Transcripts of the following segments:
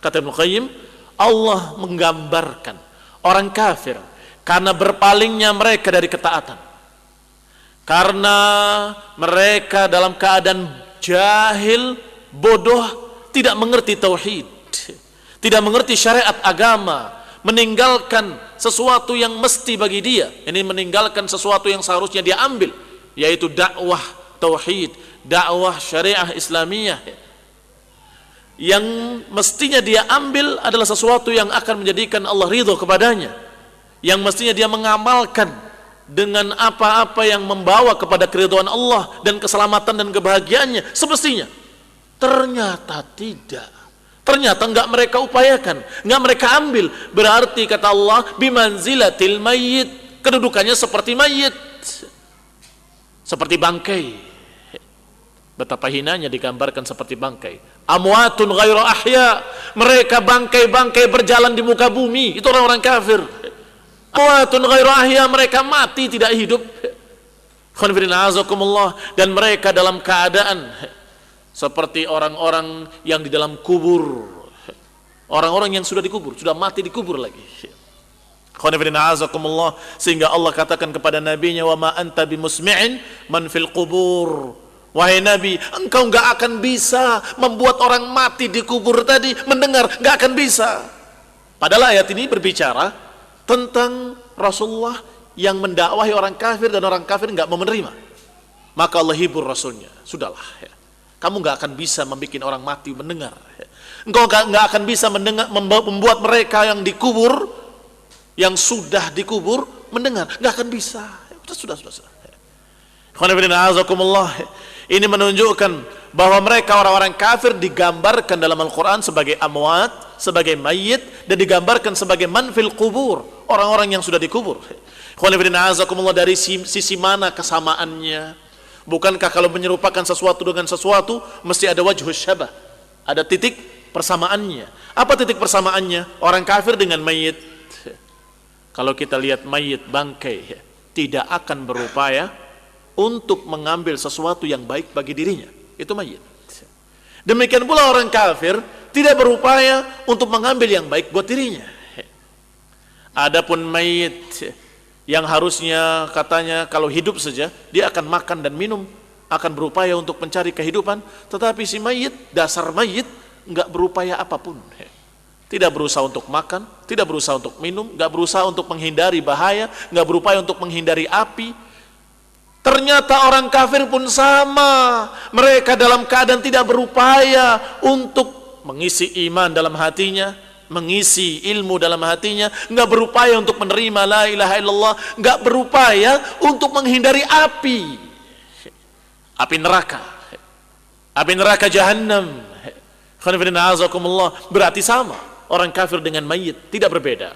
Kata Ibnu Qayyim, Allah menggambarkan orang kafir karena berpalingnya mereka dari ketaatan, karena mereka dalam keadaan jahil, bodoh, tidak mengerti tauhid, tidak mengerti syariat agama, meninggalkan sesuatu yang mesti bagi dia. Ini meninggalkan sesuatu yang seharusnya dia ambil, yaitu dakwah tauhid, dakwah syariah Islamiyah. Yang mestinya dia ambil adalah sesuatu yang akan menjadikan Allah ridho kepadanya, yang mestinya dia mengamalkan dengan apa-apa yang membawa kepada keridhaan Allah dan keselamatan dan kebahagiaannya semestinya. Ternyata tidak, ternyata enggak mereka upayakan, enggak mereka ambil. Berarti kata Allah, bimanzilatil mayyit, kedudukannya seperti mayit, seperti bangkai. Betapa hinanya digambarkan seperti bangkai. Amwatun ghairu ahya, mereka bangkai-bangkai berjalan di muka bumi. Itu orang-orang kafir. Amwatun ghairu ahya, mereka mati tidak hidup. Dan mereka dalam keadaan seperti orang-orang yang di dalam kubur, orang-orang yang sudah dikubur, sudah mati dikubur lagi. Sehingga Allah katakan kepada nabinya, wa ma anta bimusmi'in man fil qubur. Wahai Nabi, engkau enggak akan bisa membuat orang mati di kubur tadi mendengar, enggak akan bisa. Padahal ayat ini berbicara tentang Rasulullah yang mendakwahi orang kafir dan orang kafir enggak mau menerima. Maka Allah hibur Rasulnya, sudahlah ya. Kamu enggak akan bisa membuat orang mati mendengar. Engkau enggak akan bisa mendengar, membuat mereka yang dikubur, yang sudah dikubur mendengar, enggak akan bisa. Sudah. Ini menunjukkan bahwa mereka orang-orang kafir digambarkan dalam Al-Quran sebagai amwat, sebagai mayit, dan digambarkan sebagai manfil kubur, orang-orang yang sudah dikubur. Dari sisi mana kesamaannya? Bukankah kalau menyerupakan sesuatu dengan sesuatu mesti ada wajhus syabah, ada titik persamaannya? Apa titik persamaannya orang kafir dengan mayit? Kalau kita lihat mayit, bangkai, tidak akan berupaya untuk mengambil sesuatu yang baik bagi dirinya, itu mayit. Demikian pula orang kafir tidak berupaya untuk mengambil yang baik buat dirinya. Adapun mayit yang harusnya katanya kalau hidup saja dia akan makan dan minum, akan berupaya untuk mencari kehidupan, tetapi si mayit, dasar mayit enggak berupaya apapun. Tidak berusaha untuk makan, tidak berusaha untuk minum, enggak berusaha untuk menghindari bahaya, enggak berupaya untuk menghindari api. Ternyata orang kafir pun sama, mereka dalam keadaan tidak berupaya untuk mengisi iman dalam hatinya, mengisi ilmu dalam hatinya, enggak berupaya untuk menerima la ilaha illallah, enggak berupaya untuk menghindari api neraka jahannam. Berarti sama, orang kafir dengan mayit tidak berbeda.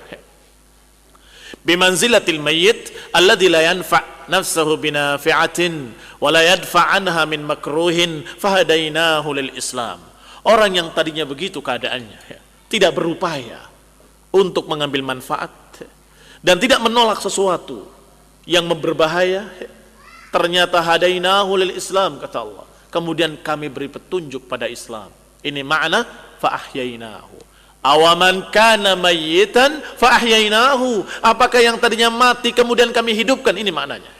Bimanzilatil mayyit alladzi la yanfa' nafsuhu binafi'atin wa la yadfa' anha min makruhin fahadainahu lil Islam. Orang yang tadinya begitu keadaannya, tidak berupaya untuk mengambil manfaat dan tidak menolak sesuatu yang berbahaya, ternyata hadainahu lil Islam, kata Allah. Kemudian kami beri petunjuk pada Islam. Ini makna fa ahyainahu. Awaman kana mayyitan fa ahyainahu. Apakah yang tadinya mati kemudian kami hidupkan? Ini maknanya.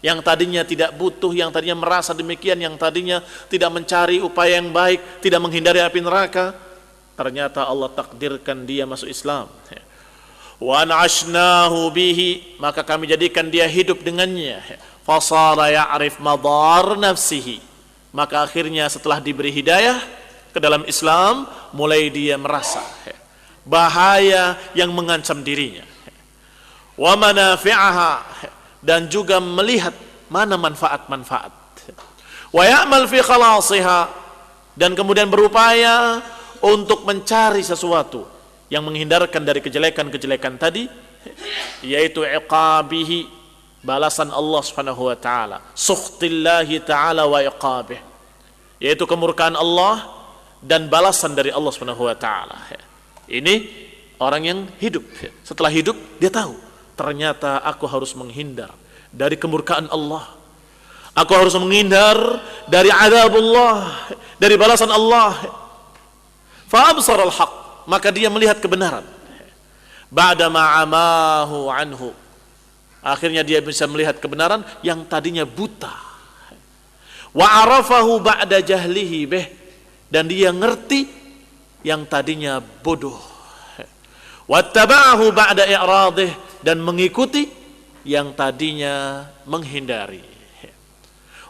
Yang tadinya tidak butuh, yang tadinya merasa demikian, yang tadinya tidak mencari upaya yang baik, tidak menghindari api neraka, ternyata Allah takdirkan dia masuk Islam. Wa an'ashnahu bihi, maka kami jadikan dia hidup dengannya. Fasara ya'rif madar nafsihi, maka akhirnya setelah diberi hidayah ke dalam Islam, mulai dia merasa bahaya yang mengancam dirinya. Wa manafi'aha, dan juga melihat mana manfaat-manfaat. Wa ya'mal fi khalasiha, dan kemudian berupaya untuk mencari sesuatu yang menghindarkan dari kejelekan-kejelekan tadi, yaitu iqabihi, balasan Allah Subhanahu wa taala, sukhtillahi taala wa iqabih, yaitu kemurkaan Allah dan balasan dari Allah Subhanahu wa taala. Ini orang yang hidup. Setelah hidup dia tahu, ternyata aku harus menghindar dari kemurkaan Allah. Aku harus menghindar dari azab Allah, dari balasan Allah. Fa absara al-haq, maka dia melihat kebenaran. Ba'da ma'amahu anhu, akhirnya dia bisa melihat kebenaran yang tadinya buta. Wa arafahu ba'da jahlihi bih, dan dia ngerti yang tadinya bodoh. Wattaba'ahu ba'da i'radih, dan mengikuti yang tadinya menghindari.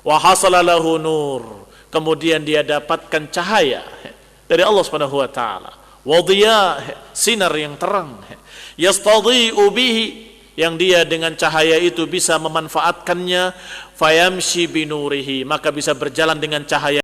Wa hasala lahu nur, kemudian dia dapatkan cahaya dari Allah Subhanahu wa taala. Wa dhiya, sinar yang terang. Yastadhi'u bihi, yang dia dengan cahaya itu bisa memanfaatkannya. Fayamshi binurihi, maka bisa berjalan dengan cahaya